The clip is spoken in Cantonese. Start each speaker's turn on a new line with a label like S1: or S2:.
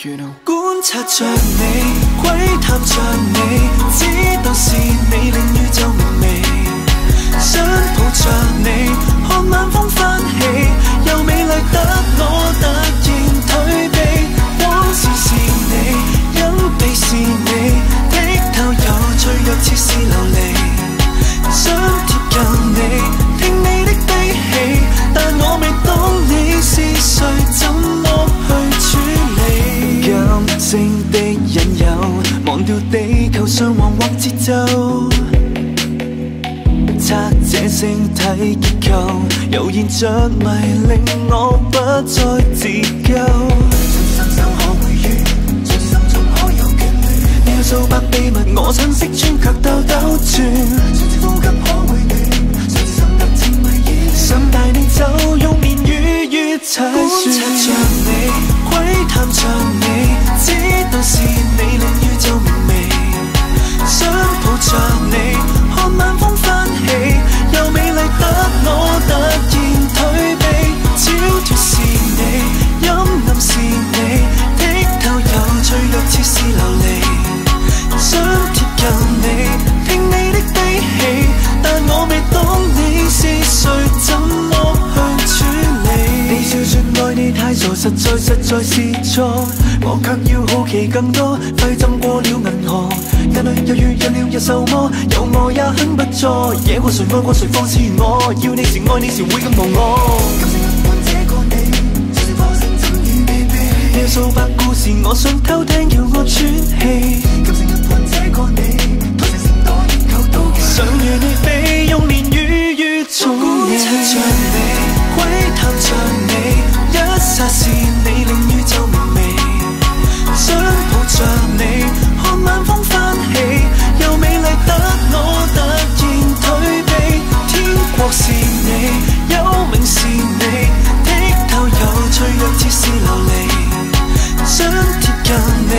S1: 觀察着你，窺探着你，知道是你令宇宙明媚。想抱着你，看晚風翻起，又美麗得我突然退避。光線是你，隱秘是你，剔透又脆弱，似是琉璃。想貼近你，聽你的悲喜，但我未懂你是誰，怎麼去處理？感性的引誘，忘掉地球上惶惑節奏。測這星體結構，悠然着迷，令我不再自救。雙手可會遇，在心中可有眷戀？你有數百秘密，我想識穿，卻兜兜轉。雙手呼吸可會暖？隨心得情迷意。想帶你走，用言語與猜算。觀察着你，窺探着你，知道是你令宇宙明媚。想抱着你，看晚風翻起，又美麗得我突然退避。超脫是你，陰暗是你，剔透又脆弱，似是琉璃。想貼近你，聽你的悲喜，但我未懂你是誰，怎麼去處理？你笑說愛你太傻，實在是錯，我卻要好奇更多，費浸過了銀河。眼淚又如有了日受魔，有我也很不錯。惹過誰愛過誰放肆如我，要你時愛你時會更忘我。今生一半這個你，就算破生怎與你比？你有數百故事，我想偷聽，要我喘氣。今生一半這個你，台上成多熱球都想與你比，用言語與重觀察着你，窺探着你，一剎是你令宇宙明媚。想抱着你，看晚風翻起，又美麗得我突然退避。天國是你，幽冥是你，剔透又脆弱，似是琉璃。想貼近你。